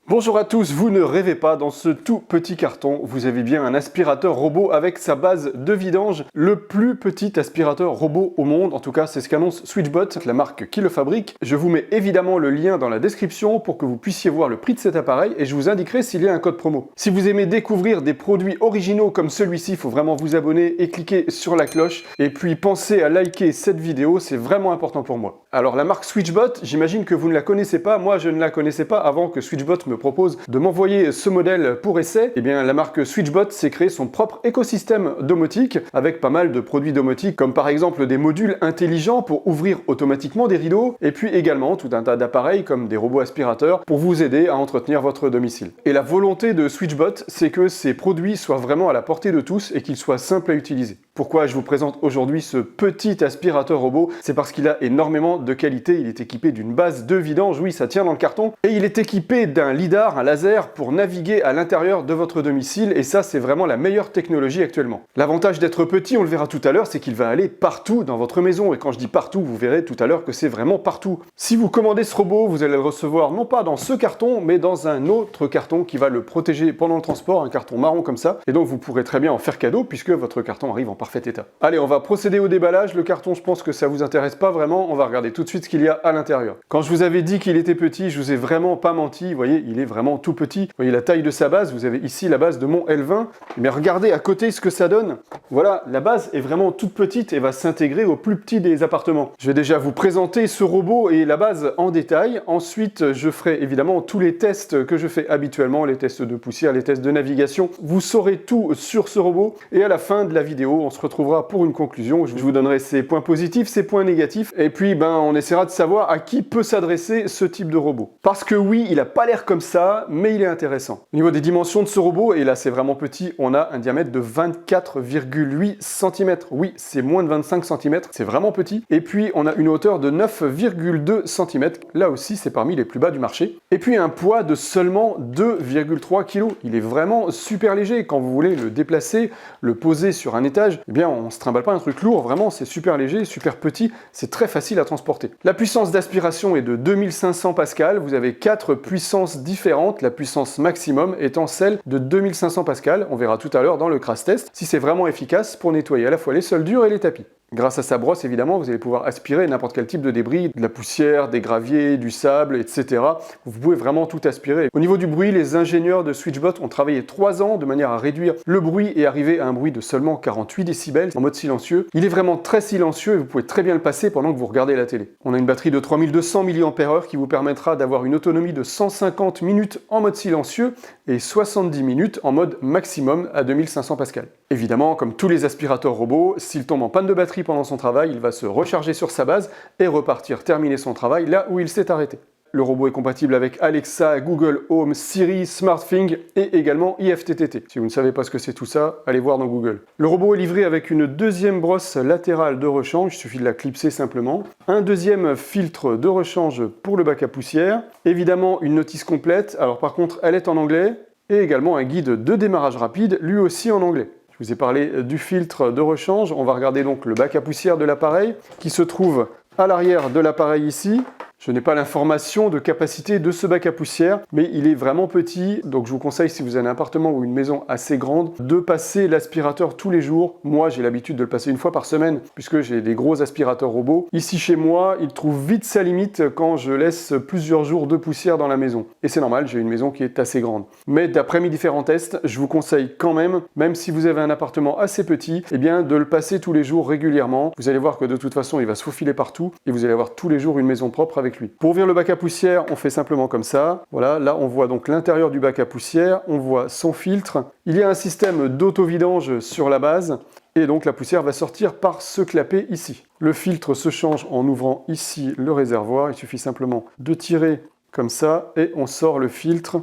Bonjour à tous, vous ne rêvez pas, dans ce tout petit carton, vous avez bien un aspirateur robot avec sa base de vidange, le plus petit aspirateur robot au monde, en tout cas c'est ce qu'annonce Switchbot, la marque qui le fabrique. Je vous mets évidemment le lien dans la description pour que vous puissiez voir le prix de cet appareil et je vous indiquerai s'il y a un code promo. Si vous aimez découvrir des produits originaux comme celui-ci, il faut vraiment vous abonner et cliquer sur la cloche et puis pensez à liker cette vidéo, c'est vraiment important pour moi. Alors la marque Switchbot, j'imagine que vous ne la connaissez pas, moi je ne la connaissais pas avant que Switchbot me propose de m'envoyer ce modèle pour essai. Eh bien la marque Switchbot s'est créé son propre écosystème domotique avec pas mal de produits domotiques comme par exemple des modules intelligents pour ouvrir automatiquement des rideaux et puis également tout un tas d'appareils comme des robots aspirateurs pour vous aider à entretenir votre domicile. Et la volonté de Switchbot, c'est que ces produits soient vraiment à la portée de tous et qu'ils soient simples à utiliser. Pourquoi je vous présente aujourd'hui ce petit aspirateur robot? C'est parce qu'il a énormément de qualité, il est équipé d'une base de vidange, oui ça tient dans le carton, et il est équipé d'un lidar, un laser pour naviguer à l'intérieur de votre domicile, et ça c'est vraiment la meilleure technologie actuellement. L'avantage d'être petit, on le verra tout à l'heure, c'est qu'il va aller partout dans votre maison, et quand je dis partout, vous verrez tout à l'heure que c'est vraiment partout. Si vous commandez ce robot, vous allez le recevoir non pas dans ce carton, mais dans un autre carton qui va le protéger pendant le transport, un carton marron comme ça, et donc vous pourrez très bien en faire cadeau puisque votre carton arrive en parfait état. Allez, on va procéder au déballage. Le carton, je pense que ça vous intéresse pas vraiment, on va regarder tout de suite ce qu'il y a à l'intérieur. Quand je vous avais dit qu'il était petit, je vous ai vraiment pas menti, vous voyez, il est vraiment tout petit. Vous voyez la taille de sa base, vous avez ici la base de mon L20, mais regardez à côté ce que ça donne. Voilà, la base est vraiment toute petite et va s'intégrer au plus petit des appartements. Je vais déjà vous présenter ce robot et la base en détail. Ensuite, je ferai évidemment tous les tests que je fais habituellement, les tests de poussière, les tests de navigation. Vous saurez tout sur ce robot et à la fin de la vidéo, on se retrouvera pour une conclusion. Je vous donnerai ses points positifs, ses points négatifs et puis on essaiera de savoir à qui peut s'adresser ce type de robot. Parce que oui, il n'a pas l'air comme ça, mais il est intéressant. Au niveau des dimensions de ce robot, et là c'est vraiment petit, on a un diamètre de 24,8 cm. Oui, c'est moins de 25 cm, c'est vraiment petit. Et puis on a une hauteur de 9,2 cm. Là aussi, c'est parmi les plus bas du marché. Et puis un poids de seulement 2,3 kg. Il est vraiment super léger. Quand vous voulez le déplacer, le poser sur un étage, eh bien on se trimballe pas un truc lourd, vraiment c'est super léger, super petit, c'est très facile à transporter. La puissance d'aspiration est de 2500 pascal, vous avez 4 puissances différentes, la puissance maximum étant celle de 2500 pascal, on verra tout à l'heure dans le crash test si c'est vraiment efficace pour nettoyer à la fois les sols durs et les tapis. Grâce à sa brosse, évidemment, vous allez pouvoir aspirer n'importe quel type de débris, de la poussière, des graviers, du sable, etc. Vous pouvez vraiment tout aspirer. Au niveau du bruit, les ingénieurs de Switchbot ont travaillé 3 ans de manière à réduire le bruit et arriver à un bruit de seulement 48 décibels en mode silencieux. Il est vraiment très silencieux et vous pouvez très bien le passer pendant que vous regardez la télé. On a une batterie de 3200 mAh qui vous permettra d'avoir une autonomie de 150 minutes en mode silencieux et 70 minutes en mode maximum à 2500 pascal. Évidemment, comme tous les aspirateurs robots, s'il tombe en panne de batterie pendant son travail, il va se recharger sur sa base et repartir terminer son travail là où il s'est arrêté. Le robot est compatible avec Alexa, Google Home, Siri, SmartThings et également IFTTT. Si vous ne savez pas ce que c'est tout ça, allez voir dans Google. Le robot est livré avec une deuxième brosse latérale de rechange, il suffit de la clipser simplement. Un deuxième filtre de rechange pour le bac à poussière. Évidemment une notice complète, alors par contre elle est en anglais. Et également un guide de démarrage rapide, lui aussi en anglais. Je vous ai parlé du filtre de rechange, on va regarder donc le bac à poussière de l'appareil qui se trouve à l'arrière de l'appareil ici. Je n'ai pas l'information de capacité de ce bac à poussière, mais il est vraiment petit, donc je vous conseille, si vous avez un appartement ou une maison assez grande, de passer l'aspirateur tous les jours. Moi, j'ai l'habitude de le passer une fois par semaine, puisque j'ai des gros aspirateurs robots. Ici, chez moi, il trouve vite sa limite quand je laisse plusieurs jours de poussière dans la maison. Et c'est normal, j'ai une maison qui est assez grande. Mais d'après mes différents tests, je vous conseille quand même si vous avez un appartement assez petit, eh bien, de le passer tous les jours régulièrement. Vous allez voir que de toute façon, il va se faufiler partout, et vous allez avoir tous les jours une maison propre avec lui. Pour ouvrir le bac à poussière, on fait simplement comme ça. Voilà, là on voit donc l'intérieur du bac à poussière, on voit son filtre. Il y a un système d'auto-vidange sur la base et donc la poussière va sortir par ce clapet ici. Le filtre se change en ouvrant ici le réservoir. Il suffit simplement de tirer comme ça et on sort le filtre.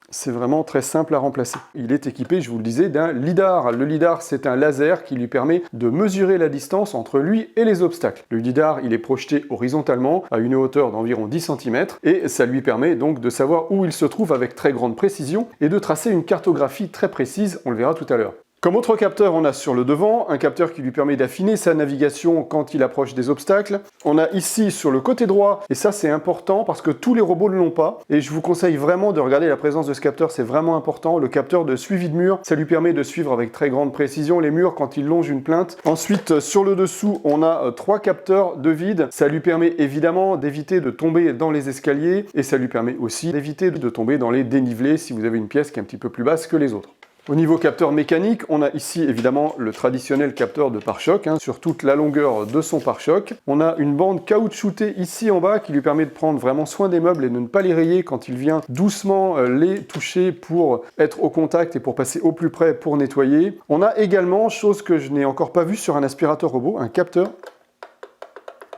C'est vraiment très simple à remplacer. Il est équipé, je vous le disais, d'un lidar. Le lidar, c'est un laser qui lui permet de mesurer la distance entre lui et les obstacles. Le lidar, il est projeté horizontalement à une hauteur d'environ 10 cm et ça lui permet donc de savoir où il se trouve avec très grande précision et de tracer une cartographie très précise, on le verra tout à l'heure. Comme autre capteur, on a sur le devant un capteur qui lui permet d'affiner sa navigation quand il approche des obstacles. On a ici sur le côté droit, et ça c'est important parce que tous les robots ne l'ont pas, et je vous conseille vraiment de regarder la présence de ce capteur, c'est vraiment important. Le capteur de suivi de mur, ça lui permet de suivre avec très grande précision les murs quand il longe une plainte. Ensuite, sur le dessous, on a 3 capteurs de vide. Ça lui permet évidemment d'éviter de tomber dans les escaliers, et ça lui permet aussi d'éviter de tomber dans les dénivelés si vous avez une pièce qui est un petit peu plus basse que les autres. Au niveau capteur mécanique, on a ici évidemment le traditionnel capteur de pare-choc, sur toute la longueur de son pare-choc. On a une bande caoutchoutée ici en bas qui lui permet de prendre vraiment soin des meubles et de ne pas les rayer quand il vient doucement les toucher pour être au contact et pour passer au plus près pour nettoyer. On a également, chose que je n'ai encore pas vue sur un aspirateur robot, un capteur.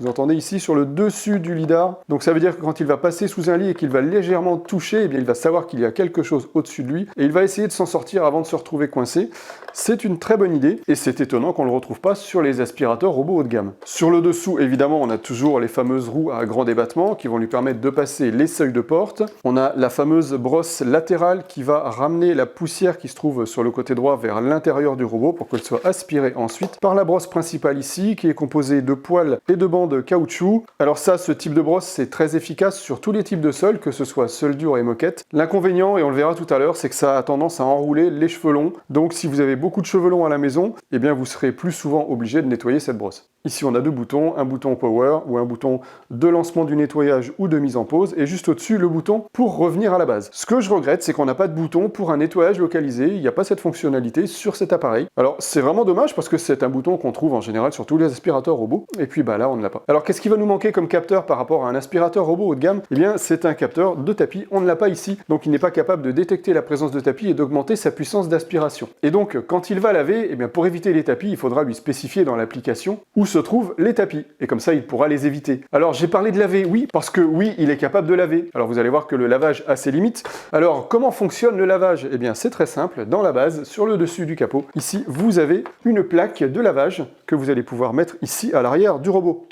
Vous entendez ici sur le dessus du lidar. Donc ça veut dire que quand il va passer sous un lit et qu'il va légèrement toucher, eh bien il va savoir qu'il y a quelque chose au-dessus de lui et il va essayer de s'en sortir avant de se retrouver coincé. C'est une très bonne idée et c'est étonnant qu'on ne le retrouve pas sur les aspirateurs robots haut de gamme. Sur le dessous, évidemment, on a toujours les fameuses roues à grand débattement qui vont lui permettre de passer les seuils de porte. On a la fameuse brosse latérale qui va ramener la poussière qui se trouve sur le côté droit vers l'intérieur du robot pour qu'elle soit aspirée ensuite par la brosse principale ici qui est composée de poils et de bandes de caoutchouc. Alors ça, ce type de brosse, c'est très efficace sur tous les types de sols, que ce soit sol dur et moquette. L'inconvénient, et on le verra tout à l'heure, c'est que ça a tendance à enrouler les cheveux longs. Donc si vous avez beaucoup de cheveux longs à la maison, eh bien vous serez plus souvent obligé de nettoyer cette brosse. Ici, on a 2 boutons, un bouton Power ou un bouton de lancement du nettoyage ou de mise en pause, et juste au-dessus, le bouton pour revenir à la base. Ce que je regrette, c'est qu'on n'a pas de bouton pour un nettoyage localisé, il n'y a pas cette fonctionnalité sur cet appareil. Alors, c'est vraiment dommage parce que c'est un bouton qu'on trouve en général sur tous les aspirateurs robots, et puis bah là, on ne l'a pas. Alors, qu'est-ce qui va nous manquer comme capteur par rapport à un aspirateur robot haut de gamme? Eh bien, c'est un capteur de tapis, on ne l'a pas ici, donc il n'est pas capable de détecter la présence de tapis et d'augmenter sa puissance d'aspiration. Et donc, quand il va laver, eh bien, pour éviter les tapis, il faudra lui spécifier dans l'application où se trouvent les tapis, et comme ça il pourra les éviter. Alors j'ai parlé de laver, oui, parce que oui, il est capable de laver. Alors vous allez voir que le lavage a ses limites. Alors comment fonctionne le lavage? Eh bien c'est très simple, dans la base, sur le dessus du capot, ici vous avez une plaque de lavage que vous allez pouvoir mettre ici à l'arrière du robot.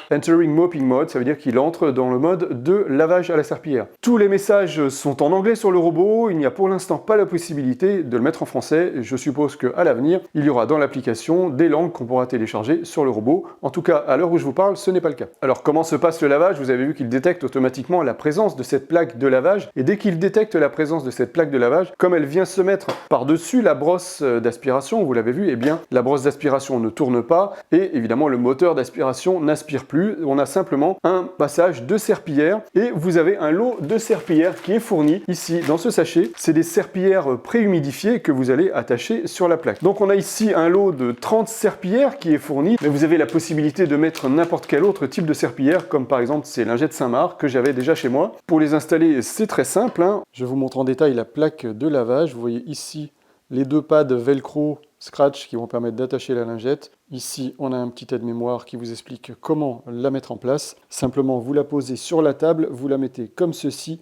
Entering Mopping Mode, ça veut dire qu'il entre dans le mode de lavage à la serpillière. Tous les messages sont en anglais sur le robot, il n'y a pour l'instant pas la possibilité de le mettre en français. Je suppose qu'à l'avenir, il y aura dans l'application des langues qu'on pourra télécharger sur le robot. En tout cas, à l'heure où je vous parle, ce n'est pas le cas. Alors comment se passe le lavage? Vous avez vu qu'il détecte automatiquement la présence de cette plaque de lavage, et dès qu'il détecte la présence de cette plaque de lavage, comme elle vient se mettre par-dessus la brosse d'aspiration, vous l'avez vu, eh bien la brosse d'aspiration ne tourne pas, et évidemment le moteur d'aspiration n'aspire plus. On a simplement un passage de serpillière et vous avez un lot de serpillières qui est fourni ici dans ce sachet. C'est des serpillières préhumidifiées que vous allez attacher sur la plaque. Donc on a ici un lot de 30 serpillières qui est fourni, mais vous avez la possibilité de mettre n'importe quel autre type de serpillière, comme par exemple ces lingettes Saint-Marc que j'avais déjà chez moi. Pour les installer, c'est très simple. Je vous montre en détail la plaque de lavage. Vous voyez ici les 2 pads velcro scratch qui vont permettre d'attacher la lingette. Ici, on a un petit aide-mémoire qui vous explique comment la mettre en place. Simplement, vous la posez sur la table, vous la mettez comme ceci,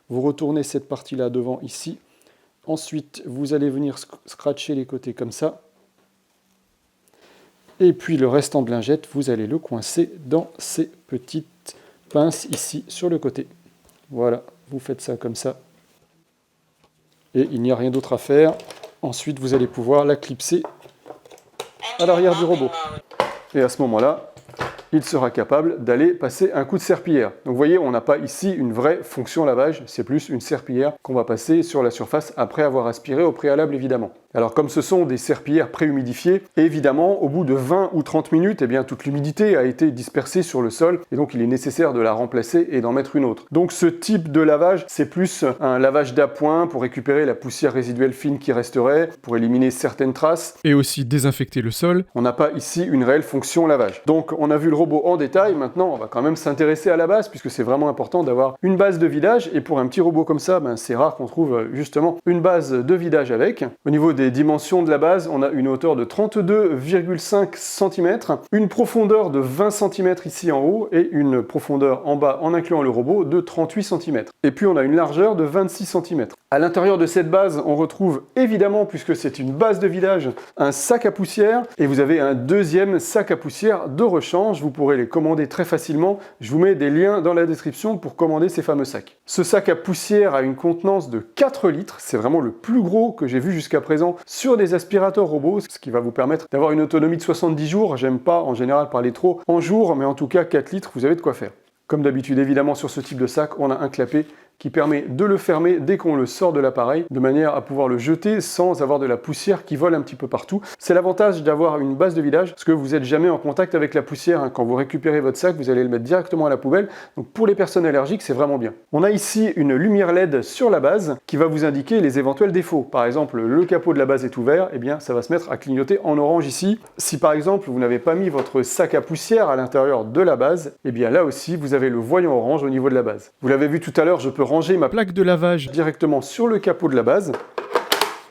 vous retournez cette partie-là devant ici. Ensuite, vous allez venir scratcher les côtés comme ça. Et puis le restant de lingette, vous allez le coincer dans ces petites pinces ici sur le côté. Voilà, vous faites ça comme ça. Et il n'y a rien d'autre à faire. Ensuite, vous allez pouvoir la clipser à l'arrière du robot. Et à ce moment-là, il sera capable d'aller passer un coup de serpillière. Donc vous voyez, on n'a pas ici une vraie fonction lavage, c'est plus une serpillière qu'on va passer sur la surface après avoir aspiré au préalable évidemment. Alors comme ce sont des serpillières préhumidifiées, évidemment au bout de 20 ou 30 minutes, eh bien, toute l'humidité a été dispersée sur le sol et donc il est nécessaire de la remplacer et d'en mettre une autre. Donc ce type de lavage, c'est plus un lavage d'appoint pour récupérer la poussière résiduelle fine qui resterait, pour éliminer certaines traces. Et aussi désinfecter le sol. On n'a pas ici une réelle fonction lavage. Donc on a vu le robot en détail, maintenant on va quand même s'intéresser à la base puisque c'est vraiment important d'avoir une base de vidage et pour un petit robot comme ça, c'est rare qu'on trouve justement une base de vidage avec. Au niveau des dimensions de la base, on a une hauteur de 32,5 cm, une profondeur de 20 cm ici en haut et une profondeur en bas en incluant le robot de 38 cm. Et puis on a une largeur de 26 cm. À l'intérieur de cette base, on retrouve évidemment, puisque c'est une base de vidage, un sac à poussière et vous avez un deuxième sac à poussière de rechange. Vous pourrez les commander très facilement. Je vous mets des liens dans la description pour commander ces fameux sacs. Ce sac à poussière a une contenance de 4 litres. C'est vraiment le plus gros que j'ai vu jusqu'à présent excellent sur des aspirateurs robots, ce qui va vous permettre d'avoir une autonomie de 70 jours. J'aime pas en général parler trop en jours, mais en tout cas 4 litres, vous avez de quoi faire. Comme d'habitude, évidemment, sur ce type de sac, on a un clapet qui permet de le fermer dès qu'on le sort de l'appareil, de manière à pouvoir le jeter sans avoir de la poussière qui vole un petit peu partout. C'est l'avantage d'avoir une base de vidage, parce que vous n'êtes jamais en contact avec la poussière. Quand vous récupérez votre sac, vous allez le mettre directement à la poubelle. Donc pour les personnes allergiques, c'est vraiment bien. On a ici une lumière LED sur la base qui va vous indiquer les éventuels défauts. Par exemple, le capot de la base est ouvert, eh bien ça va se mettre à clignoter en orange ici. Si par exemple, vous n'avez pas mis votre sac à poussière à l'intérieur de la base, eh bien là aussi, vous avez le voyant orange au niveau de la base. Vous l'avez vu tout à l'heure, je peux ranger ma Plaque de lavage directement sur le capot de la base.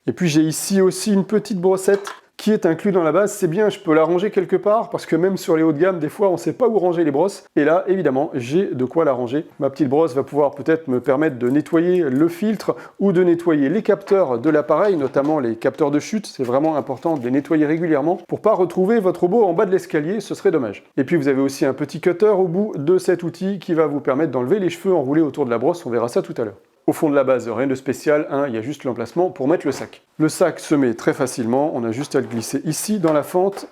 Et puis j'ai ici aussi une petite brossette qui est inclus dans la base. C'est bien, je peux la ranger quelque part, parce que même sur les hauts de gamme, des fois, on ne sait pas où ranger les brosses. Et là, évidemment, j'ai de quoi la ranger. Ma petite brosse va pouvoir peut-être me permettre de nettoyer le filtre ou de nettoyer les capteurs de l'appareil, notamment les capteurs de chute. C'est vraiment important de les nettoyer régulièrement pour pas retrouver votre robot en bas de l'escalier, ce serait dommage. Et puis vous avez aussi un petit cutter au bout de cet outil qui va vous permettre d'enlever les cheveux enroulés autour de la brosse. On verra ça tout à l'heure. Au fond de la base, rien de spécial, hein, il y a juste l'emplacement pour mettre le sac. Le sac se met très facilement, on a juste à le glisser ici dans la fente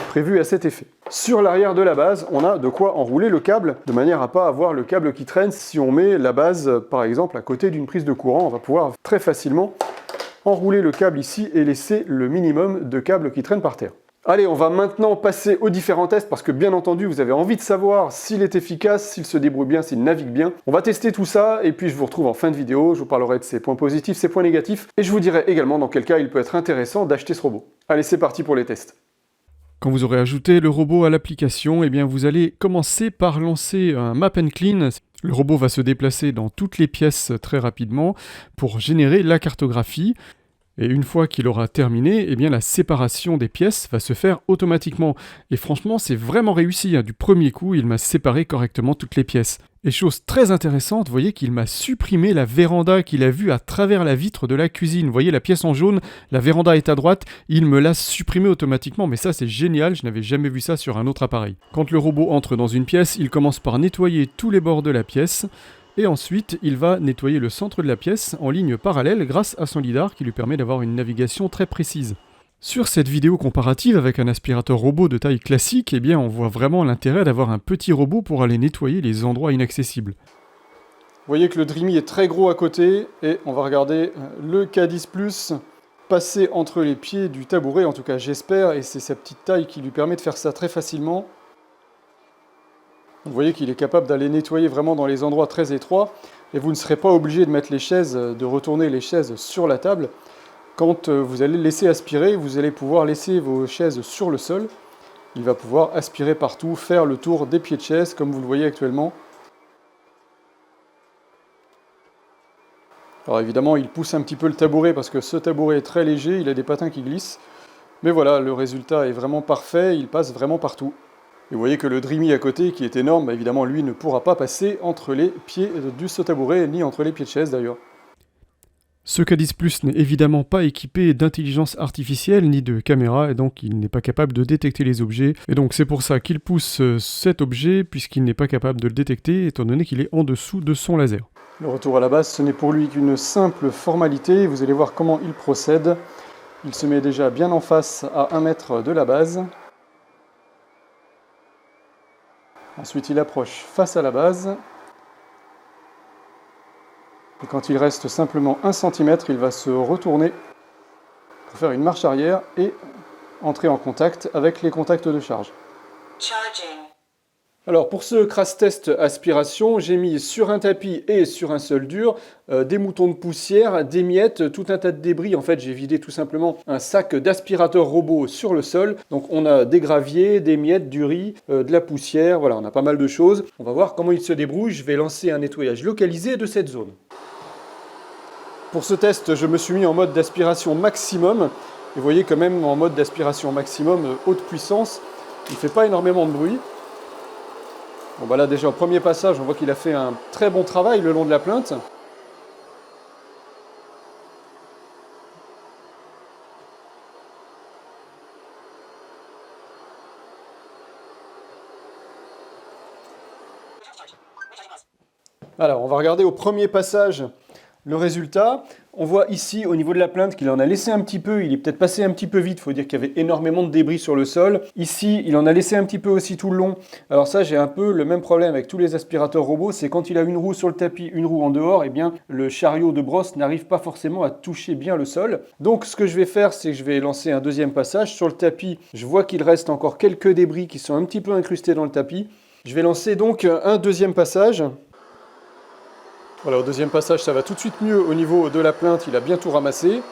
prévue à cet effet. Sur l'arrière de la base, on a de quoi enrouler le câble, de manière à ne pas avoir le câble qui traîne. Si on met la base, par exemple, à côté d'une prise de courant, on va pouvoir très facilement enrouler le câble ici et laisser le minimum de câbles qui traînent par terre. Allez, on va maintenant passer aux différents tests parce que bien entendu, vous avez envie de savoir s'il est efficace, s'il se débrouille bien, s'il navigue bien. On va tester tout ça et puis je vous retrouve en fin de vidéo. Je vous parlerai de ses points positifs, ses points négatifs et je vous dirai également dans quel cas il peut être intéressant d'acheter ce robot. Allez, c'est parti pour les tests. Quand vous aurez ajouté le robot à l'application, eh bien vous allez commencer par lancer un Map and Clean. Le robot va se déplacer dans toutes les pièces très rapidement pour générer la cartographie. Et une fois qu'il aura terminé, eh bien la séparation des pièces va se faire automatiquement. Et franchement, c'est vraiment réussi. Du premier coup, il m'a séparé correctement toutes les pièces. Et chose très intéressante, vous voyez qu'il m'a supprimé la véranda qu'il a vue à travers la vitre de la cuisine. Vous voyez la pièce en jaune, la véranda est à droite, il me l'a supprimé automatiquement. Mais ça, c'est génial, je n'avais jamais vu ça sur un autre appareil. Quand le robot entre dans une pièce, il commence par nettoyer tous les bords de la pièce. Et ensuite, il va nettoyer le centre de la pièce en ligne parallèle grâce à son lidar qui lui permet d'avoir une navigation très précise. Sur cette vidéo comparative avec un aspirateur robot de taille classique, eh bien on voit vraiment l'intérêt d'avoir un petit robot pour aller nettoyer les endroits inaccessibles. Vous voyez que le Dreamy est très gros à côté et on va regarder le K10 Plus passer entre les pieds du tabouret, en tout cas j'espère, et c'est sa petite taille qui lui permet de faire ça très facilement. Vous voyez qu'il est capable d'aller nettoyer vraiment dans les endroits très étroits et vous ne serez pas obligé de mettre les chaises, de retourner les chaises sur la table. Quand vous allez laisser aspirer, vous allez pouvoir laisser vos chaises sur le sol. Il va pouvoir aspirer partout, faire le tour des pieds de chaise comme vous le voyez actuellement. Alors évidemment, il pousse un petit peu le tabouret parce que ce tabouret est très léger, il a des patins qui glissent. Mais voilà, le résultat est vraiment parfait, il passe vraiment partout. Et vous voyez que le Dreamy à côté, qui est énorme, évidemment, lui ne pourra pas passer entre les pieds de ce tabouret, ni entre les pieds de chaise d'ailleurs. Ce K10 Plus n'est évidemment pas équipé d'intelligence artificielle ni de caméra, et donc il n'est pas capable de détecter les objets. Et donc c'est pour ça qu'il pousse cet objet, puisqu'il n'est pas capable de le détecter, étant donné qu'il est en dessous de son laser. Le retour à la base, ce n'est pour lui qu'une simple formalité. Vous allez voir comment il procède. Il se met déjà bien en face à 1 mètre de la base. Ensuite, il approche face à la base. Et quand il reste simplement 1 cm, il va se retourner pour faire une marche arrière et entrer en contact avec les contacts de charge. Alors pour ce crash test aspiration, j'ai mis sur un tapis et sur un sol dur des moutons de poussière, des miettes, tout un tas de débris. En fait, j'ai vidé tout simplement un sac d'aspirateur robot sur le sol. Donc on a des graviers, des miettes, du riz, de la poussière, voilà, on a pas mal de choses. On va voir comment il se débrouille. Je vais lancer un nettoyage localisé de cette zone. Pour ce test, je me suis mis en mode d'aspiration maximum. Et vous voyez que même en mode d'aspiration maximum, haute puissance, il ne fait pas énormément de bruit. Bon bah là déjà au premier passage, on voit qu'il a fait un très bon travail le long de la plainte. Alors on va regarder au premier passage Le résultat, on voit ici au niveau de la plainte qu'il en a laissé un petit peu, il est peut-être passé un petit peu vite, il faut dire qu'il y avait énormément de débris sur le sol. Ici, il en a laissé un petit peu aussi tout le long. Alors ça, j'ai un peu le même problème avec tous les aspirateurs robots, c'est quand il a une roue sur le tapis, une roue en dehors, eh bien le chariot de brosse n'arrive pas forcément à toucher bien le sol. Donc ce que je vais faire, c'est que je vais lancer un deuxième passage. Sur le tapis, je vois qu'il reste encore quelques débris qui sont un petit peu incrustés dans le tapis. Je vais lancer donc un deuxième passage. Voilà, au deuxième passage, ça va tout de suite mieux au niveau de la plainte, il a bien tout ramassé.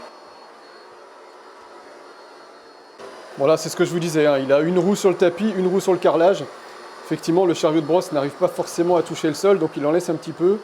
Voilà, c'est ce que je vous disais, hein. Il a une roue sur le tapis, une roue sur le carrelage. Effectivement, le chariot de brosse n'arrive pas forcément à toucher le sol, donc il en laisse un petit peu.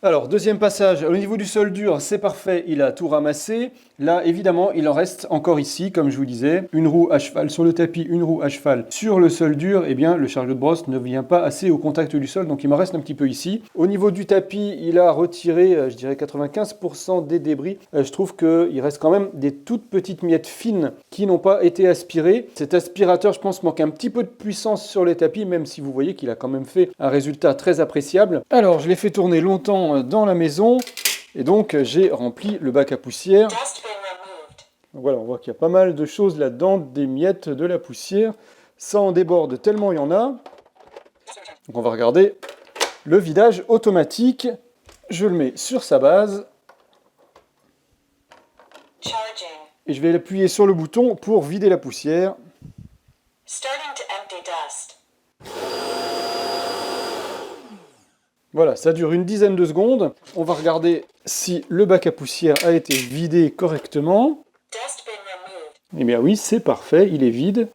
Alors, deuxième passage, au niveau du sol dur, c'est parfait, il a tout ramassé. Là, évidemment, il en reste encore ici, comme je vous disais, une roue à cheval sur le tapis, une roue à cheval sur le sol dur. Eh bien, le chariot de brosse ne vient pas assez au contact du sol, donc il m'en reste un petit peu ici. Au niveau du tapis, il a retiré, je dirais, 95% des débris. Je trouve qu'il reste quand même des toutes petites miettes fines qui n'ont pas été aspirées. Cet aspirateur, je pense, manque un petit peu de puissance sur les tapis, même si vous voyez qu'il a quand même fait un résultat très appréciable. Alors, je l'ai fait tourner longtemps dans la maison et donc j'ai rempli le bac à poussière. Voilà, on voit qu'il y a pas mal de choses là-dedans, des miettes, de la poussière. Ça en déborde tellement il y en a. Donc on va regarder le vidage automatique. Je le mets sur sa base. Et je vais appuyer sur le bouton pour vider la poussière. Voilà, ça dure une dizaine de secondes. On va regarder si le bac à poussière a été vidé correctement. Eh bien oui, c'est parfait, il est vide.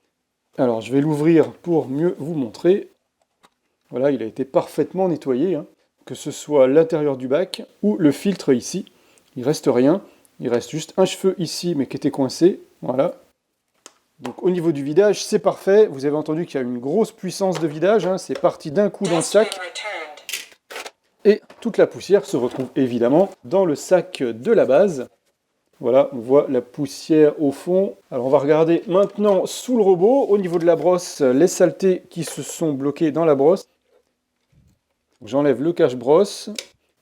Alors je vais l'ouvrir pour mieux vous montrer. Voilà, il a été parfaitement nettoyé, hein. Que ce soit l'intérieur du bac ou le filtre ici. Il ne reste rien, il reste juste un cheveu ici mais qui était coincé. Voilà. Donc au niveau du vidage, c'est parfait. Vous avez entendu qu'il y a une grosse puissance de vidage, hein. C'est parti d'un coup dans le sac. Et toute la poussière se retrouve évidemment dans le sac de la base. Voilà, on voit la poussière au fond. Alors on va regarder maintenant sous le robot, au niveau de la brosse, les saletés qui se sont bloquées dans la brosse. J'enlève le cache-brosse.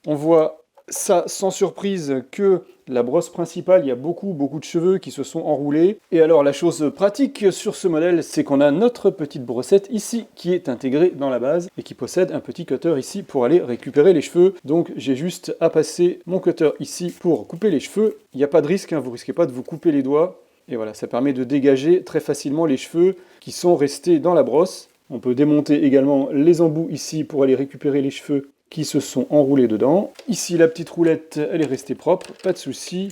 On voit ça sans surprise que la brosse principale, il y a beaucoup de cheveux qui se sont enroulés. Et alors la chose pratique sur ce modèle, c'est qu'on a notre petite brossette ici qui est intégrée dans la base et qui possède un petit cutter ici pour aller récupérer les cheveux. Donc j'ai juste à passer mon cutter ici pour couper les cheveux. Il n'y a pas de risque, hein, vous ne risquez pas de vous couper les doigts. Et voilà, ça permet de dégager très facilement les cheveux qui sont restés dans la brosse. On peut démonter également les embouts ici pour aller récupérer les cheveux qui se sont enroulés dedans. Ici, la petite roulette, elle est restée propre, pas de souci.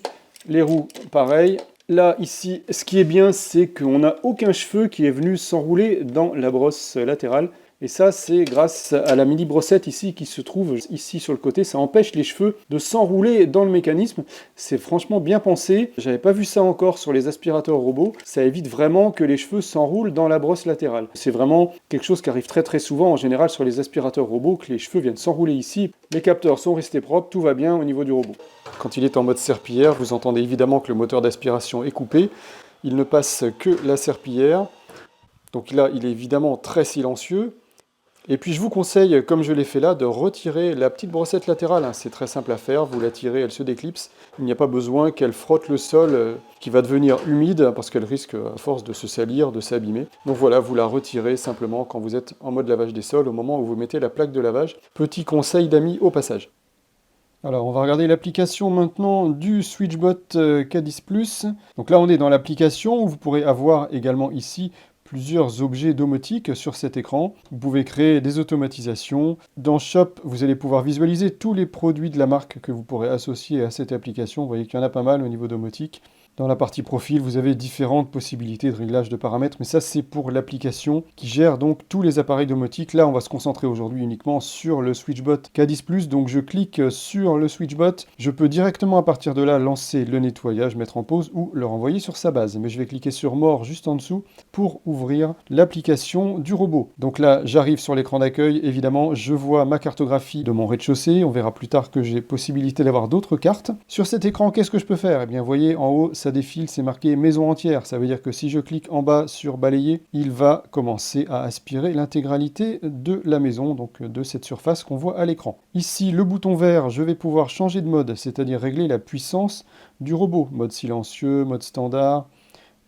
Les roues, pareil. Là, ici, ce qui est bien, c'est qu'on n'a aucun cheveu qui est venu s'enrouler dans la brosse latérale. Et ça, c'est grâce à la mini brossette ici qui se trouve ici sur le côté. Ça empêche les cheveux de s'enrouler dans le mécanisme. C'est franchement bien pensé. J'avais pas vu ça encore sur les aspirateurs robots. Ça évite vraiment que les cheveux s'enroulent dans la brosse latérale. C'est vraiment quelque chose qui arrive très souvent en général sur les aspirateurs robots, que les cheveux viennent s'enrouler ici. Les capteurs sont restés propres, tout va bien au niveau du robot. Quand il est en mode serpillière, vous entendez évidemment que le moteur d'aspiration est coupé. Il ne passe que la serpillière. Donc là, il est évidemment très silencieux. Et puis je vous conseille, comme je l'ai fait là, de retirer la petite brossette latérale. Hein. C'est très simple à faire, vous la tirez, elle se déclipse. Il n'y a pas besoin qu'elle frotte le sol qui va devenir humide parce qu'elle risque à force de se salir, de s'abîmer. Donc voilà, vous la retirez simplement quand vous êtes en mode lavage des sols, au moment où vous mettez la plaque de lavage. Petit conseil d'amis au passage. Alors on va regarder l'application maintenant du SwitchBot K10+. Donc là on est dans l'application où vous pourrez avoir également ici plusieurs objets domotiques sur cet écran. Vous pouvez créer des automatisations. Dans Shop, vous allez pouvoir visualiser tous les produits de la marque que vous pourrez associer à cette application. Vous voyez qu'il y en a pas mal au niveau domotique. Dans la partie profil, vous avez différentes possibilités de réglage de paramètres, mais ça c'est pour l'application qui gère donc tous les appareils domotiques. Là, on va se concentrer aujourd'hui uniquement sur le SwitchBot K10+. Donc je clique sur le SwitchBot. Je peux directement à partir de là lancer le nettoyage, mettre en pause ou le renvoyer sur sa base. Mais je vais cliquer sur More juste en dessous pour ouvrir l'application du robot. Donc là, j'arrive sur l'écran d'accueil. Évidemment, je vois ma cartographie de mon rez-de-chaussée. On verra plus tard que j'ai possibilité d'avoir d'autres cartes. Sur cet écran, qu'est-ce que je peux faire? Eh bien, vous voyez en haut, ça défile, c'est marqué maison entière. Ça veut dire que si je clique en bas sur balayer, il va commencer à aspirer l'intégralité de la maison, donc de cette surface qu'on voit à l'écran. Ici, le bouton vert, je vais pouvoir changer de mode, c'est-à-dire régler la puissance du robot. Mode silencieux, mode standard,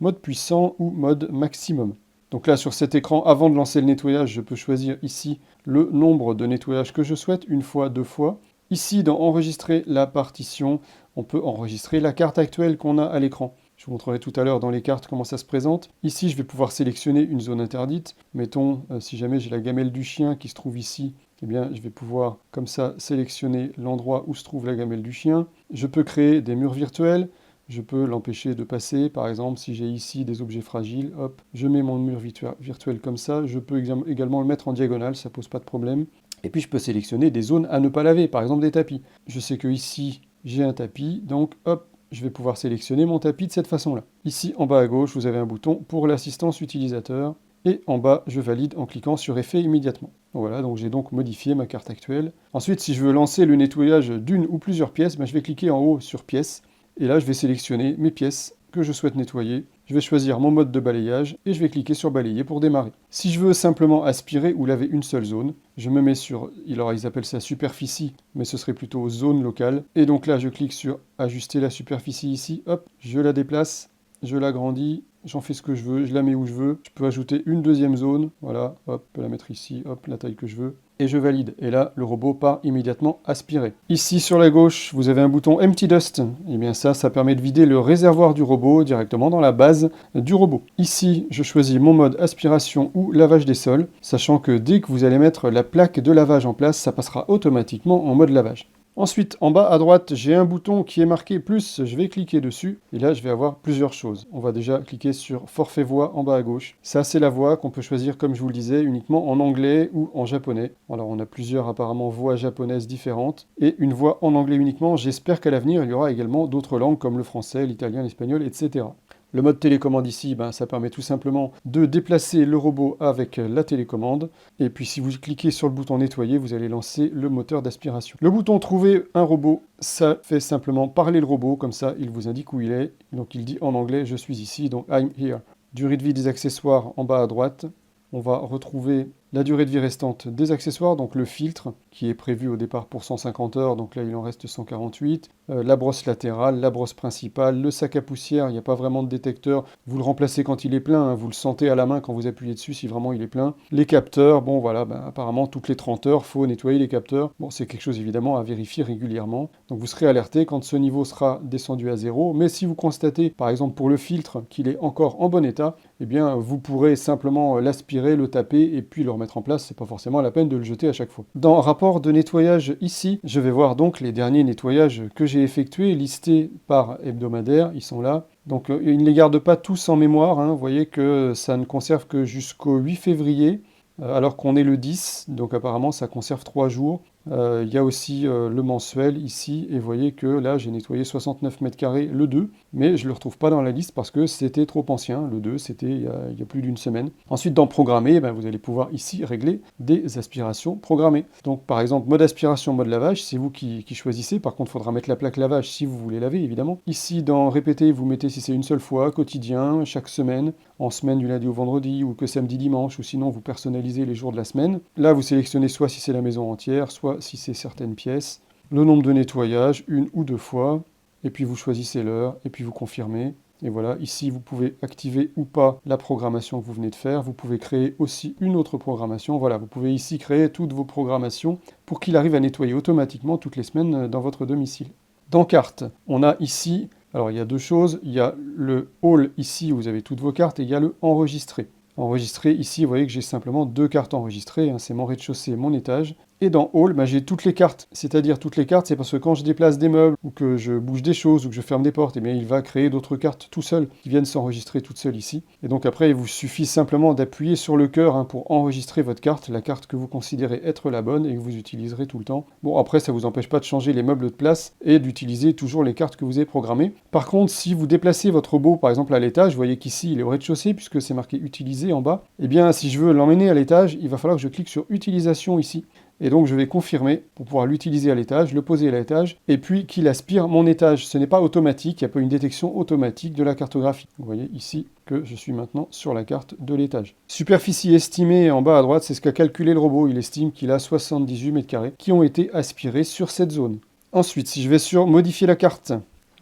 mode puissant ou mode maximum. Donc là, sur cet écran, avant de lancer le nettoyage, je peux choisir ici le nombre de nettoyages que je souhaite, une fois, deux fois. Ici, dans enregistrer la partition, on peut enregistrer la carte actuelle qu'on a à l'écran. Je vous montrerai tout à l'heure dans les cartes comment ça se présente. Ici, je vais pouvoir sélectionner une zone interdite. Mettons, si jamais j'ai la gamelle du chien qui se trouve ici, eh bien, je vais pouvoir, comme ça, sélectionner l'endroit où se trouve la gamelle du chien. Je peux créer des murs virtuels. Je peux l'empêcher de passer. Par exemple, si j'ai ici des objets fragiles, hop, je mets mon mur virtuel comme ça. Je peux également le mettre en diagonale, ça pose pas de problème. Et puis, je peux sélectionner des zones à ne pas laver, par exemple des tapis. Je sais que ici, j'ai un tapis, donc hop, je vais pouvoir sélectionner mon tapis de cette façon-là. Ici, en bas à gauche, vous avez un bouton pour l'assistance utilisateur. Et en bas, je valide en cliquant sur effet immédiatement. Voilà, donc j'ai donc modifié ma carte actuelle. Ensuite, si je veux lancer le nettoyage d'une ou plusieurs pièces, je vais cliquer en haut sur pièces. Et là, je vais sélectionner mes pièces que je souhaite nettoyer. Je vais choisir mon mode de balayage et je vais cliquer sur balayer pour démarrer. Si je veux simplement aspirer ou laver une seule zone, je me mets sur, alors ils appellent ça superficie, mais ce serait plutôt zone locale. Et donc là, je clique sur ajuster la superficie ici, hop, je la déplace, je l'agrandis, j'en fais ce que je veux, je la mets où je veux. Je peux ajouter une deuxième zone, voilà, hop, je peux la mettre ici, hop, la taille que je veux. Et je valide. Et là, le robot part immédiatement aspirer. Ici, sur la gauche, vous avez un bouton Empty Dust. Et bien ça permet de vider le réservoir du robot directement dans la base du robot. Ici, je choisis mon mode aspiration ou lavage des sols, sachant que dès que vous allez mettre la plaque de lavage en place, ça passera automatiquement en mode lavage. Ensuite, en bas à droite, j'ai un bouton qui est marqué plus, je vais cliquer dessus, et là je vais avoir plusieurs choses. On va déjà cliquer sur forfait voix en bas à gauche. Ça c'est la voix qu'on peut choisir, comme je vous le disais, uniquement en anglais ou en japonais. Alors on a plusieurs apparemment voix japonaises différentes, et une voix en anglais uniquement. J'espère qu'à l'avenir il y aura également d'autres langues comme le français, l'italien, l'espagnol, etc. Le mode télécommande ici, ça permet tout simplement de déplacer le robot avec la télécommande. Et puis si vous cliquez sur le bouton nettoyer, vous allez lancer le moteur d'aspiration. Le bouton trouver un robot, ça fait simplement parler le robot, comme ça il vous indique où il est. Donc il dit en anglais je suis ici, donc I'm here. Durée de vie des accessoires en bas à droite. On va retrouver la durée de vie restante des accessoires, donc le filtre qui est prévu au départ pour 150 heures, donc là il en reste 148. La brosse latérale, la brosse principale, le sac à poussière, il n'y a pas vraiment de détecteur, vous le remplacez quand il est plein, vous le sentez à la main quand vous appuyez dessus si vraiment il est plein. Les capteurs, bon voilà, apparemment toutes les 30 heures, il faut nettoyer les capteurs. Bon, c'est quelque chose évidemment à vérifier régulièrement, donc vous serez alerté quand ce niveau sera descendu à 0, mais si vous constatez par exemple pour le filtre qu'il est encore en bon état, eh bien vous pourrez simplement l'aspirer, le taper et puis le remettre en place, c'est pas forcément la peine de le jeter à chaque fois. Dans rapport de nettoyage ici, je vais voir donc les derniers nettoyages que j'ai effectués, listés par hebdomadaire, ils sont là. Donc ils ne les gardent pas tous en mémoire, vous voyez que ça ne conserve que jusqu'au 8 février, alors qu'on est le 10, donc apparemment ça conserve 3 jours. Il y a aussi le mensuel ici, et vous voyez que là j'ai nettoyé 69 mètres carrés le 2, mais je ne le retrouve pas dans la liste parce que c'était trop ancien. Le 2 c'était il y a plus d'une semaine. Ensuite dans programmer, vous allez pouvoir ici régler des aspirations programmées. Donc par exemple mode aspiration, mode lavage, c'est vous qui choisissez. Par contre il faudra mettre la plaque lavage si vous voulez laver évidemment. Ici dans répéter, vous mettez si c'est une seule fois, quotidien, chaque semaine, en semaine du lundi au vendredi ou que samedi dimanche, ou sinon vous personnalisez les jours de la semaine. Là vous sélectionnez soit si c'est la maison entière, soit si c'est certaines pièces, le nombre de nettoyages, une ou deux fois, et puis vous choisissez l'heure, et puis vous confirmez. Et voilà, ici vous pouvez activer ou pas la programmation que vous venez de faire. Vous pouvez créer aussi une autre programmation. Voilà, vous pouvez ici créer toutes vos programmations pour qu'il arrive à nettoyer automatiquement toutes les semaines dans votre domicile. Dans carte, on a ici, alors il y a deux choses, il y a le hall ici où vous avez toutes vos cartes, et il y a le enregistrer. Enregistrer, ici vous voyez que j'ai simplement deux cartes enregistrées, c'est mon rez-de-chaussée et mon étage. Et dans All, j'ai toutes les cartes. C'est-à-dire toutes les cartes, c'est parce que quand je déplace des meubles, ou que je bouge des choses, ou que je ferme des portes, il va créer d'autres cartes tout seul, qui viennent s'enregistrer toutes seules ici. Et donc après, il vous suffit simplement d'appuyer sur le cœur pour enregistrer votre carte, la carte que vous considérez être la bonne et que vous utiliserez tout le temps. Bon, après, ça ne vous empêche pas de changer les meubles de place et d'utiliser toujours les cartes que vous avez programmées. Par contre, si vous déplacez votre robot, par exemple à l'étage, vous voyez qu'ici, il est au rez-de-chaussée, puisque c'est marqué « Utiliser » en bas. Eh bien, si je veux l'emmener à l'étage, il va falloir que je clique sur « Utilisation » ici. Et donc je vais confirmer pour pouvoir l'utiliser à l'étage, le poser à l'étage, et puis qu'il aspire mon étage. Ce n'est pas automatique, il n'y a pas une détection automatique de la cartographie. Vous voyez ici que je suis maintenant sur la carte de l'étage. Superficie estimée en bas à droite, c'est ce qu'a calculé le robot. Il estime qu'il a 78 mètres carrés qui ont été aspirés sur cette zone. Ensuite, si je vais sur modifier la carte,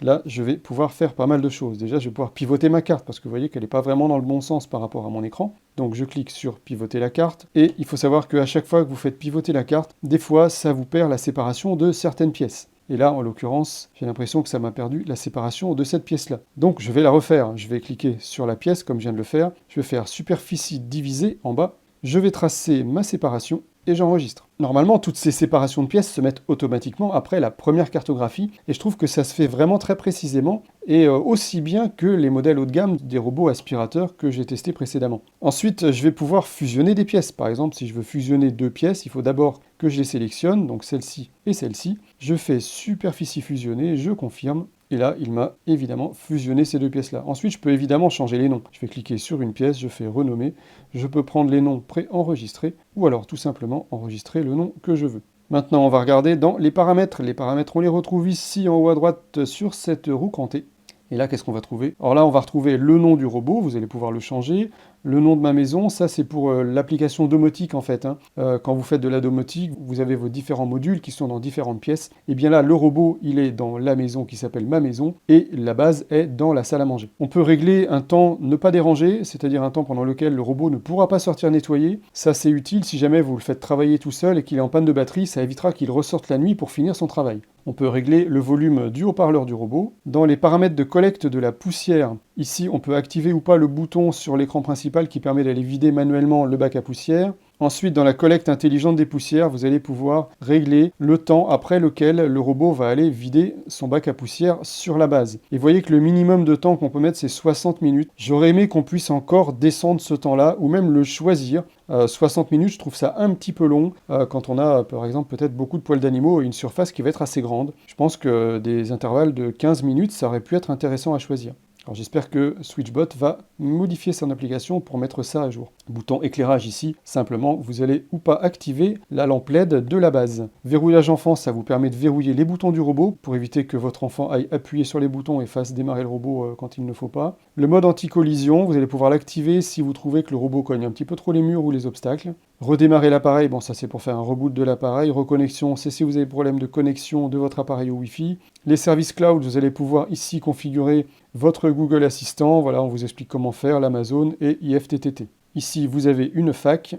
là, je vais pouvoir faire pas mal de choses. Déjà, je vais pouvoir pivoter ma carte parce que vous voyez qu'elle n'est pas vraiment dans le bon sens par rapport à mon écran. Donc, je clique sur pivoter la carte. Et il faut savoir qu'à chaque fois que vous faites pivoter la carte, des fois, ça vous perd la séparation de certaines pièces. Et là, en l'occurrence, j'ai l'impression que ça m'a perdu la séparation de cette pièce-là. Donc, je vais la refaire. Je vais cliquer sur la pièce comme je viens de le faire. Je vais faire superficie divisée en bas. Je vais tracer ma séparation et j'enregistre. Normalement, toutes ces séparations de pièces se mettent automatiquement après la première cartographie et je trouve que ça se fait vraiment très précisément et aussi bien que les modèles haut de gamme des robots aspirateurs que j'ai testés précédemment. Ensuite, je vais pouvoir fusionner des pièces. Par exemple, si je veux fusionner deux pièces, il faut d'abord que je les sélectionne, donc celle-ci et celle-ci. Je fais superficie fusionnée, je confirme. Et là, il m'a évidemment fusionné ces deux pièces-là. Ensuite, je peux évidemment changer les noms. Je vais cliquer sur une pièce, je fais renommer. Je peux prendre les noms pré-enregistrés ou alors tout simplement enregistrer le nom que je veux. Maintenant, on va regarder dans les paramètres. Les paramètres, on les retrouve ici en haut à droite sur cette roue crantée. Et là, qu'est-ce qu'on va trouver? Alors là, on va retrouver le nom du robot, vous allez pouvoir le changer. Le nom de ma maison, ça c'est pour l'application domotique en fait. Quand vous faites de la domotique, vous avez vos différents modules qui sont dans différentes pièces. Et bien là, le robot, il est dans la maison qui s'appelle ma maison et la base est dans la salle à manger. On peut régler un temps ne pas déranger, c'est-à-dire un temps pendant lequel le robot ne pourra pas sortir nettoyer. Ça c'est utile si jamais vous le faites travailler tout seul et qu'il est en panne de batterie, ça évitera qu'il ressorte la nuit pour finir son travail. On peut régler le volume du haut-parleur du robot. Dans les paramètres de collecte de la poussière, ici on peut activer ou pas le bouton sur l'écran principal qui permet d'aller vider manuellement le bac à poussière. Ensuite, dans la collecte intelligente des poussières, vous allez pouvoir régler le temps après lequel le robot va aller vider son bac à poussière sur la base. Et vous voyez que le minimum de temps qu'on peut mettre, c'est 60 minutes. J'aurais aimé qu'on puisse encore descendre ce temps-là, ou même le choisir. 60 minutes, je trouve ça un petit peu long quand on a, par exemple, peut-être beaucoup de poils d'animaux et une surface qui va être assez grande. Je pense que des intervalles de 15 minutes, ça aurait pu être intéressant à choisir. Alors j'espère que SwitchBot va modifier son application pour mettre ça à jour. Bouton éclairage ici, simplement vous allez ou pas activer la lampe LED de la base. Verrouillage enfant, ça vous permet de verrouiller les boutons du robot pour éviter que votre enfant aille appuyer sur les boutons et fasse démarrer le robot quand il ne faut pas. Le mode anti-collision, vous allez pouvoir l'activer si vous trouvez que le robot cogne un petit peu trop les murs ou les obstacles. Redémarrer l'appareil, bon ça c'est pour faire un reboot de l'appareil. Reconnexion, c'est si vous avez problème de connexion de votre appareil au Wi-Fi. Les services cloud, vous allez pouvoir ici configurer votre Google Assistant. Voilà, on vous explique comment faire, l'Amazon et IFTTT. Ici, vous avez une FAQ.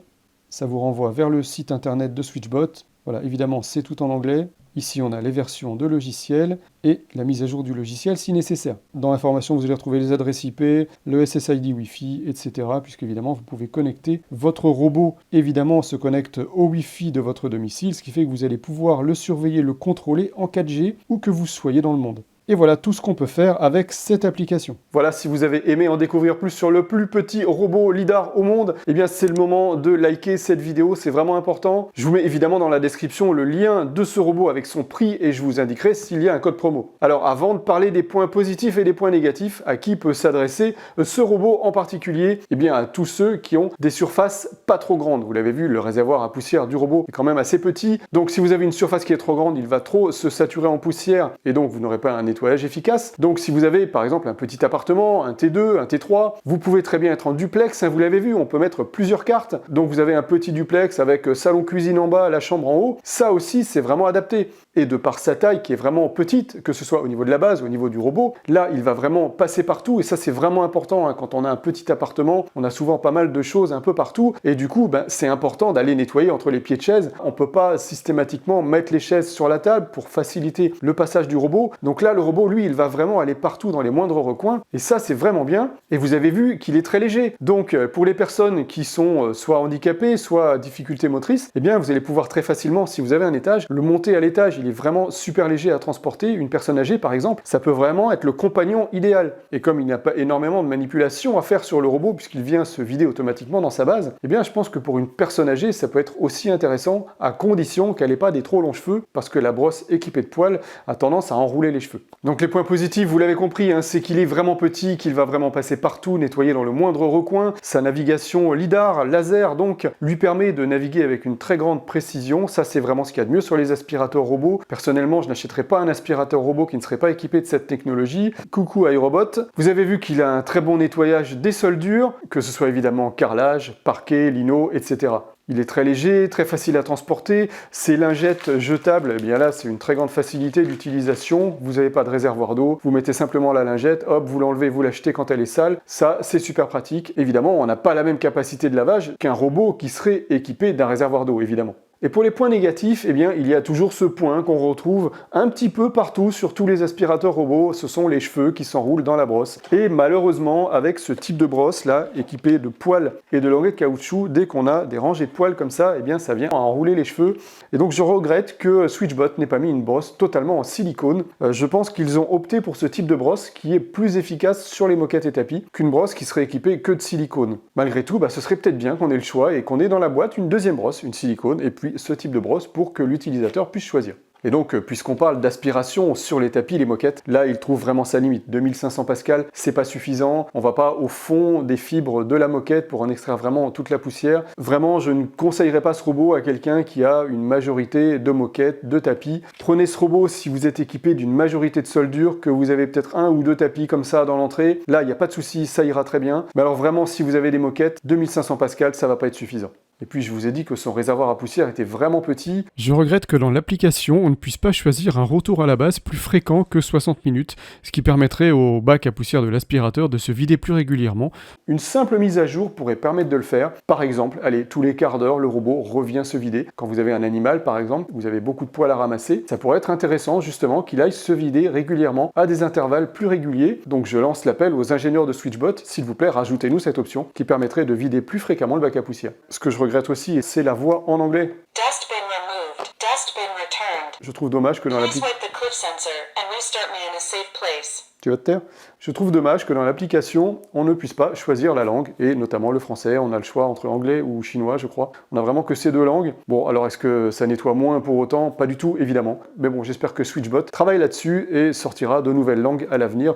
Ça vous renvoie vers le site internet de SwitchBot. Voilà, évidemment, c'est tout en anglais. Ici, on a les versions de logiciels et la mise à jour du logiciel si nécessaire. Dans l'information, vous allez retrouver les adresses IP, le SSID Wi-Fi, etc. Puisque évidemment, vous pouvez connecter votre robot. Évidemment, on se connecte au Wi-Fi de votre domicile, ce qui fait que vous allez pouvoir le surveiller, le contrôler en 4G où que vous soyez dans le monde. Et voilà tout ce qu'on peut faire avec cette application. Voilà, si vous avez aimé en découvrir plus sur le plus petit robot lidar au monde, eh bien c'est le moment de liker cette vidéo, c'est vraiment important. Je vous mets évidemment dans la description le lien de ce robot avec son prix et je vous indiquerai s'il y a un code promo. Alors avant de parler des points positifs et des points négatifs, à qui peut s'adresser ce robot en particulier? Eh bien à tous ceux qui ont des surfaces pas trop grandes. Vous l'avez vu, le réservoir à poussière du robot est quand même assez petit. Donc si vous avez une surface qui est trop grande, il va trop se saturer en poussière et donc vous n'aurez pas un nettoyage efficace. Donc si vous avez par exemple un petit appartement, un T2, un T3, vous pouvez très bien être en duplex, vous l'avez vu, on peut mettre plusieurs cartes. Donc vous avez un petit duplex avec salon cuisine en bas, la chambre en haut. Ça aussi c'est vraiment adapté. Et de par sa taille qui est vraiment petite, que ce soit au niveau de la base, au niveau du robot, là il va vraiment passer partout et ça c'est vraiment important. Quand on a un petit appartement, on a souvent pas mal de choses un peu partout et du coup c'est important d'aller nettoyer entre les pieds de chaise. On peut pas systématiquement mettre les chaises sur la table pour faciliter le passage du robot. Donc là le robot lui il va vraiment aller partout dans les moindres recoins et ça c'est vraiment bien. Et vous avez vu qu'il est très léger. Donc pour les personnes qui sont soit handicapées, soit à difficulté motrice, eh bien vous allez pouvoir très facilement, si vous avez un étage, le monter à l'étage. Il est vraiment super léger à transporter. Une personne âgée par exemple, ça peut vraiment être le compagnon idéal. Et comme il n'y a pas énormément de manipulation à faire sur le robot puisqu'il vient se vider automatiquement dans sa base, eh bien je pense que pour une personne âgée ça peut être aussi intéressant à condition qu'elle n'ait pas des trop longs cheveux parce que la brosse équipée de poils a tendance à enrouler les cheveux. Donc les points positifs, vous l'avez compris, hein, c'est qu'il est vraiment petit, qu'il va vraiment passer partout, nettoyer dans le moindre recoin. Sa navigation lidar, laser donc, lui permet de naviguer avec une très grande précision. Ça, c'est vraiment ce qu'il y a de mieux sur les aspirateurs robots. Personnellement, je n'achèterais pas un aspirateur robot qui ne serait pas équipé de cette technologie. Coucou iRobot. Vous avez vu qu'il a un très bon nettoyage des sols durs, que ce soit évidemment carrelage, parquet, lino, etc. Il est très léger, très facile à transporter. Ces lingettes jetables, eh bien là, c'est une très grande facilité d'utilisation. Vous n'avez pas de réservoir d'eau, vous mettez simplement la lingette, hop, vous l'enlevez, vous l'achetez quand elle est sale. Ça, c'est super pratique. Évidemment, on n'a pas la même capacité de lavage qu'un robot qui serait équipé d'un réservoir d'eau, évidemment. Et pour les points négatifs, eh bien, il y a toujours ce point qu'on retrouve un petit peu partout sur tous les aspirateurs robots, ce sont les cheveux qui s'enroulent dans la brosse. Et malheureusement, avec ce type de brosse là, équipée de poils et de languettes de caoutchouc, dès qu'on a des rangées de poils comme ça, eh bien, ça vient enrouler les cheveux. Et donc je regrette que SwitchBot n'ait pas mis une brosse totalement en silicone. Je pense qu'ils ont opté pour ce type de brosse qui est plus efficace sur les moquettes et tapis qu'une brosse qui serait équipée que de silicone. Malgré tout, ce serait peut-être bien qu'on ait le choix et qu'on ait dans la boîte une deuxième brosse, une silicone, et puis ce type de brosse pour que l'utilisateur puisse choisir. Et donc, puisqu'on parle d'aspiration sur les tapis, les moquettes, là, il trouve vraiment sa limite. 2500 pascal, c'est pas suffisant. On va pas au fond des fibres de la moquette pour en extraire vraiment toute la poussière. Vraiment, je ne conseillerais pas ce robot à quelqu'un qui a une majorité de moquettes, de tapis. Prenez ce robot si vous êtes équipé d'une majorité de sols durs, que vous avez peut-être un ou deux tapis comme ça dans l'entrée. Là, il n'y a pas de souci, ça ira très bien. Mais alors vraiment, si vous avez des moquettes, 2500 pascal, ça va pas être suffisant. Et puis je vous ai dit que son réservoir à poussière était vraiment petit. Je regrette que dans l'application, on ne puisse pas choisir un retour à la base plus fréquent que 60 minutes, ce qui permettrait au bac à poussière de l'aspirateur de se vider plus régulièrement. Une simple mise à jour pourrait permettre de le faire. Par exemple, allez, tous les quarts d'heure, le robot revient se vider. Quand vous avez un animal, par exemple, vous avez beaucoup de poils à ramasser, ça pourrait être intéressant justement qu'il aille se vider régulièrement à des intervalles plus réguliers. Donc je lance l'appel aux ingénieurs de SwitchBot, s'il vous plaît, rajoutez-nous cette option qui permettrait de vider plus fréquemment le bac à poussière. Ce que je regrette aussi, c'est la voix en anglais. Dust bin removed. Dust bin returned. Je trouve dommage que dans Please l'application... wipe the cliff sensor and restart me in a safe place. Tu vas te taire? Je trouve dommage que dans l'application, on ne puisse pas choisir la langue, et notamment le français. On a le choix entre anglais ou chinois, je crois. On a vraiment que ces deux langues. Bon, alors est-ce que ça nettoie moins pour autant? Pas du tout, évidemment. Mais bon, j'espère que SwitchBot travaille là-dessus et sortira de nouvelles langues à l'avenir.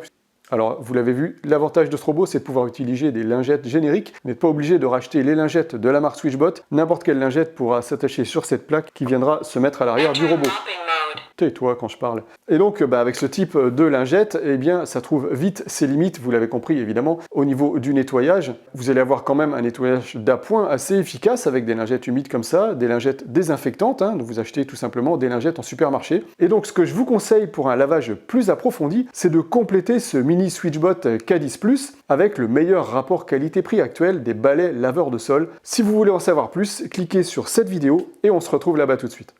Alors, vous l'avez vu, l'avantage de ce robot, c'est de pouvoir utiliser des lingettes génériques. Vous n'êtes pas obligé de racheter les lingettes de la marque SwitchBot. N'importe quelle lingette pourra s'attacher sur cette plaque qui viendra se mettre à l'arrière du robot. Mopping mode. Tais-toi quand je parle. Et donc, avec ce type de lingette, eh bien, ça trouve vite ses limites, vous l'avez compris évidemment. Au niveau du nettoyage, vous allez avoir quand même un nettoyage d'appoint assez efficace avec des lingettes humides comme ça, des lingettes désinfectantes, donc vous achetez tout simplement des lingettes en supermarché. Et donc, ce que je vous conseille pour un lavage plus approfondi, c'est de compléter ce mini SwitchBot K10 Plus avec le meilleur rapport qualité-prix actuel des balais laveurs de sol. Si vous voulez en savoir plus, cliquez sur cette vidéo et on se retrouve là-bas tout de suite.